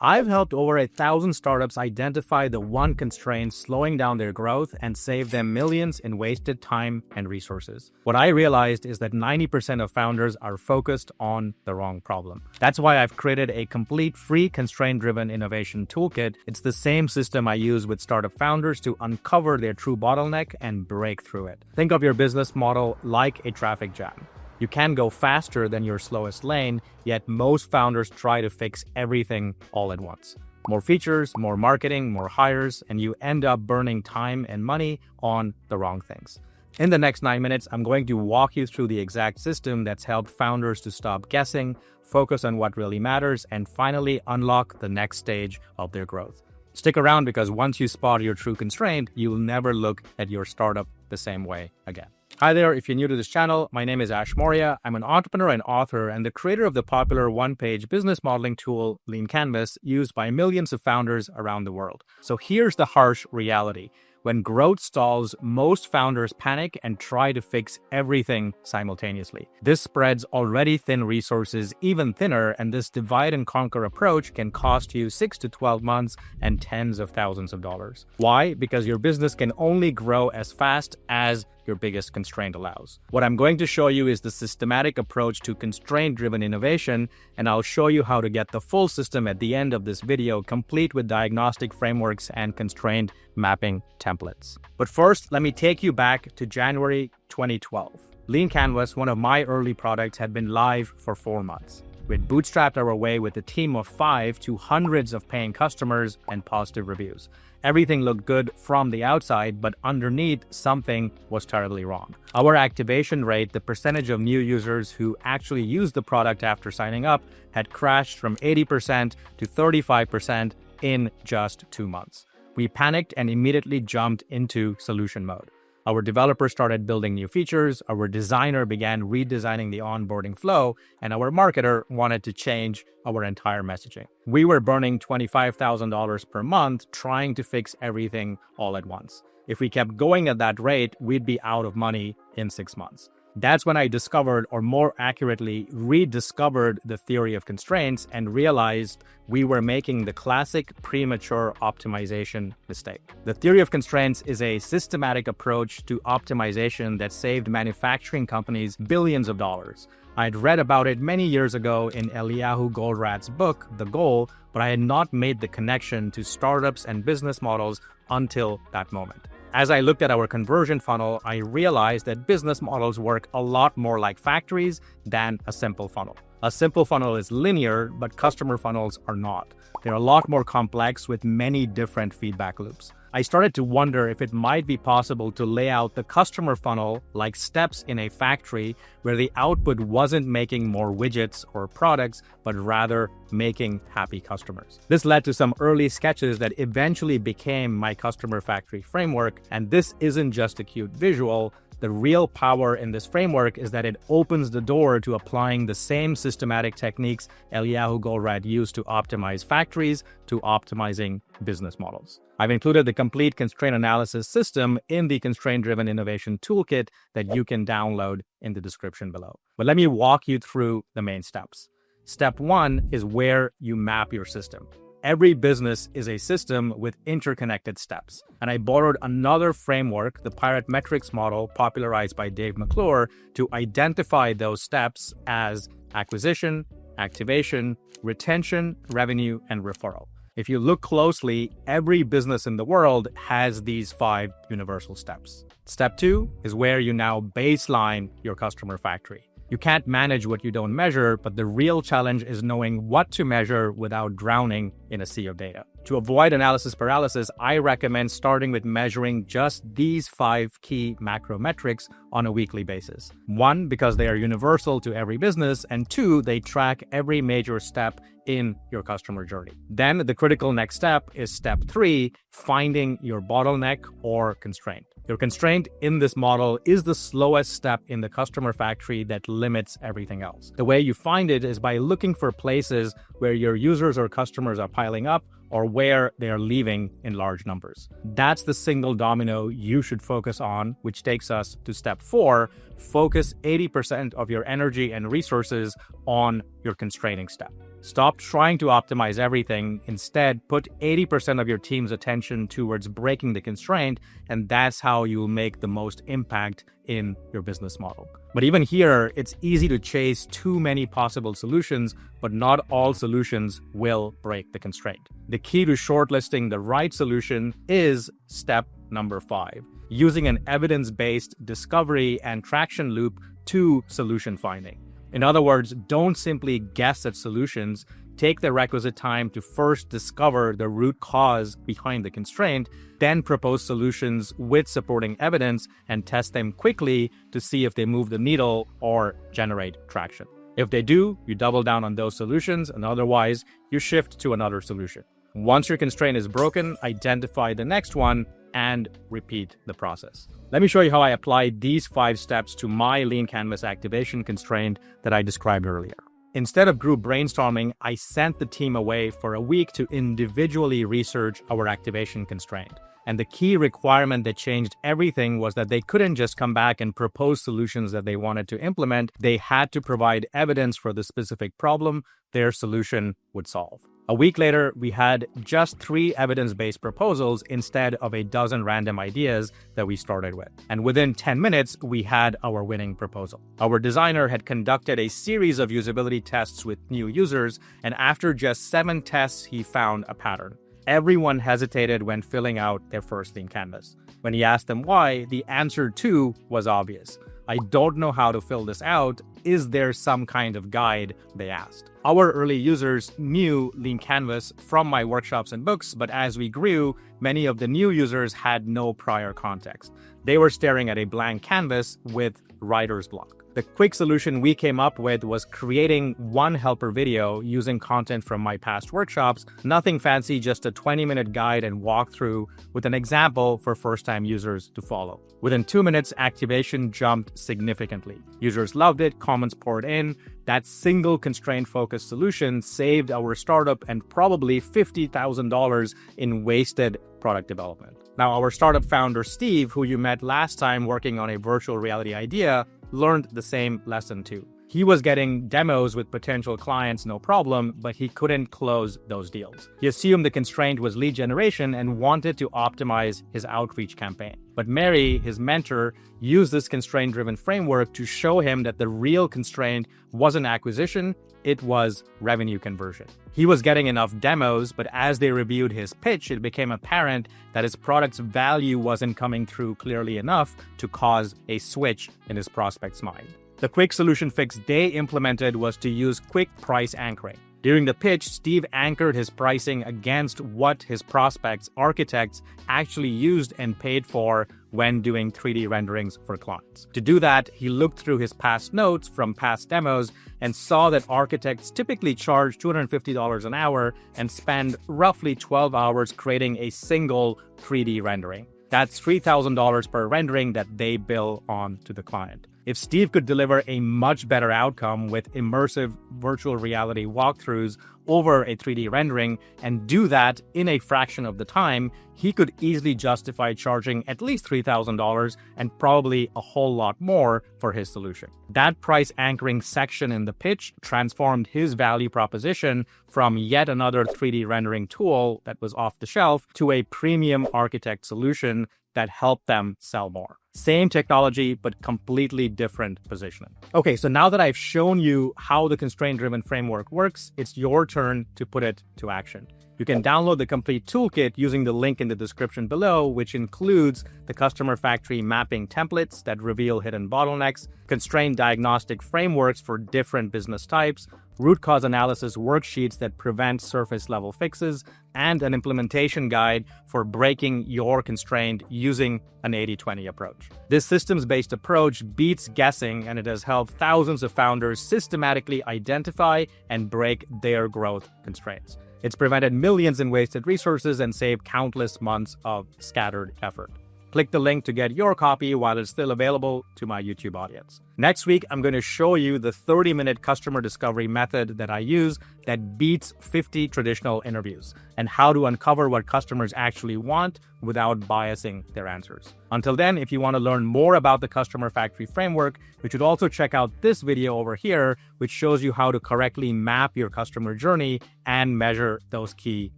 I've helped over 1,000 startups identify the one constraint slowing down their growth and save them millions in wasted time and resources. What I realized is that 90% of founders are focused on the wrong problem. That's why I've created a complete free constraint-driven innovation toolkit. It's the same system I use with startup founders to uncover their true bottleneck and break through it. Think of your business model like a traffic jam. You can go faster than your slowest lane, yet most founders try to fix everything all at once. More features, more marketing, more hires, and you end up burning time and money on the wrong things. In the next 9 minutes, I'm going to walk you through the exact system that's helped founders to stop guessing, focus on what really matters, and finally unlock the next stage of their growth. Stick around because once you spot your true constraint, you'll never look at your startup the same way again. Hi there, if you're new to this channel, my name is Maurya. I'm an entrepreneur and author and the creator of the popular one-page business modeling tool, Lean Canvas, used by millions of founders around the world. So here's the harsh reality. When growth stalls, most founders panic and try to fix everything simultaneously. This spreads already thin resources even thinner, and this divide and conquer approach can cost you 6 to 12 months and tens of thousands of dollars. Why? Because your business can only grow as fast as your biggest constraint allows. What I'm going to show you is the systematic approach to constraint-driven innovation, and I'll show you how to get the full system at the end of this video, complete with diagnostic frameworks and constraint mapping templates. But first, let me take you back to January 2012. Lean Canvas, one of my early products, had been live for 4 months. We'd bootstrapped our way with a team of 5 to hundreds of paying customers and positive reviews. Everything looked good from the outside, but underneath, something was terribly wrong. Our activation rate, the percentage of new users who actually used the product after signing up, had crashed from 80% to 35% in just 2 months. We panicked and immediately jumped into solution mode. Our developer started building new features, our designer began redesigning the onboarding flow, and our marketer wanted to change our entire messaging. We were burning $25,000 per month trying to fix everything all at once. If we kept going at that rate, we'd be out of money in 6 months. That's when I discovered, or more accurately, rediscovered the theory of constraints and realized we were making the classic premature optimization mistake. The theory of constraints is a systematic approach to optimization that saved manufacturing companies billions of dollars. I'd read about it many years ago in Eliyahu Goldratt's book, The Goal, but I had not made the connection to startups and business models until that moment. As I looked at our conversion funnel, I realized that business models work a lot more like factories than a simple funnel. A simple funnel is linear, but customer funnels are not. They're a lot more complex with many different feedback loops. I started to wonder if it might be possible to lay out the customer funnel like steps in a factory where the output wasn't making more widgets or products, but rather making happy customers. This led to some early sketches that eventually became my customer factory framework, and this isn't just a cute visual. The real power in this framework is that it opens the door to applying the same systematic techniques Eliyahu Goldratt used to optimize factories to optimizing business models. I've included the complete constraint analysis system in the constraint-driven innovation toolkit that you can download in the description below. But let me walk you through the main steps. Step 1 is where you map your system. Every business is a system with interconnected steps. And I borrowed another framework, the Pirate Metrics model popularized by Dave McClure, to identify those steps as acquisition, activation, retention, revenue, and referral. If you look closely, every business in the world has these 5 universal steps. Step 2 is where you now baseline your customer factory. You can't manage what you don't measure, but the real challenge is knowing what to measure without drowning in a sea of data. To avoid analysis paralysis, I recommend starting with measuring just these 5 key macro metrics on a weekly basis. 1, because they are universal to every business, and 2, they track every major step in your customer journey. Then the critical next step is step 3, finding your bottleneck or constraint. Your constraint in this model is the slowest step in the customer factory that limits everything else. The way you find it is by looking for places where your users or customers are piling up or where they are leaving in large numbers. That's the single domino you should focus on, which takes us to step 4, focus 80% of your energy and resources on your constraining step. Stop trying to optimize everything. Instead, put 80% of your team's attention towards breaking the constraint, and that's how you'll make the most impact in your business model. But even here, it's easy to chase too many possible solutions, but not all solutions will break the constraint. The key to shortlisting the right solution is step number 5, using an evidence-based discovery and traction loop to solution finding. In other words, don't simply guess at solutions. Take the requisite time to first discover the root cause behind the constraint, then propose solutions with supporting evidence and test them quickly to see if they move the needle or generate traction. If they do, you double down on those solutions, and otherwise, you shift to another solution. Once your constraint is broken, identify the next one and repeat the process. Let me show you how I applied these 5 steps to my Lean Canvas activation constraint that I described earlier. Instead of group brainstorming, I sent the team away for a week to individually research our activation constraint. And the key requirement that changed everything was that they couldn't just come back and propose solutions that they wanted to implement. They had to provide evidence for the specific problem their solution would solve. A week later, we had just 3 evidence-based proposals instead of a dozen random ideas that we started with. And within 10 minutes, we had our winning proposal. Our designer had conducted a series of usability tests with new users, and after just 7 tests, he found a pattern. Everyone hesitated when filling out their first Lean Canvas. When he asked them why, the answer too was obvious. I don't know how to fill this out. Is there some kind of guide? They asked. Our early users knew Lean Canvas from my workshops and books, but as we grew, many of the new users had no prior context. They were staring at a blank canvas with writer's block. The quick solution we came up with was creating one helper video using content from my past workshops. Nothing fancy, just a 20-minute guide and walkthrough with an example for first-time users to follow. Within 2 minutes, activation jumped significantly. Users loved it, comments poured in. That single constraint-focused solution saved our startup and probably $50,000 in wasted product development. Now, our startup founder, Steve, who you met last time working on a virtual reality idea, learned the same lesson too. He was getting demos with potential clients, no problem, but he couldn't close those deals. He assumed the constraint was lead generation and wanted to optimize his outreach campaign. But Mary, his mentor, used this constraint-driven framework to show him that the real constraint wasn't acquisition, it was revenue conversion. He was getting enough demos, but as they reviewed his pitch, it became apparent that his product's value wasn't coming through clearly enough to cause a switch in his prospect's mind. The quick solution fix they implemented was to use quick price anchoring. During the pitch, Steve anchored his pricing against what his prospects, architects, actually used and paid for when doing 3D renderings for clients. To do that, he looked through his past notes from past demos and saw that architects typically charge $250 an hour and spend roughly 12 hours creating a single 3D rendering. That's $3,000 per rendering that they bill on to the client. If Steve could deliver a much better outcome with immersive virtual reality walkthroughs over a 3D rendering and do that in a fraction of the time, he could easily justify charging at least $3,000 and probably a whole lot more for his solution. That price anchoring section in the pitch transformed his value proposition from yet another 3D rendering tool that was off the shelf to a premium architect solution that helped them sell more. Same technology, but completely different positioning. Okay, so now that I've shown you how the constraint-driven framework works, it's your turn to put it to action. You can download the complete toolkit using the link in the description below, which includes the customer factory mapping templates that reveal hidden bottlenecks, constraint diagnostic frameworks for different business types, root cause analysis worksheets that prevent surface level fixes, and an implementation guide for breaking your constraint using an 80-20 approach. This systems-based approach beats guessing, and it has helped thousands of founders systematically identify and break their growth constraints. It's prevented millions in wasted resources and saved countless months of scattered effort. Click the link to get your copy while it's still available to my YouTube audience. Next week, I'm going to show you the 30-minute customer discovery method that I use that beats 50 traditional interviews, and how to uncover what customers actually want without biasing their answers. Until then, if you want to learn more about the Customer Factory framework, you should also check out this video over here, which shows you how to correctly map your customer journey and measure those key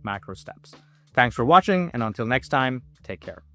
macro steps. Thanks for watching, and until next time, take care.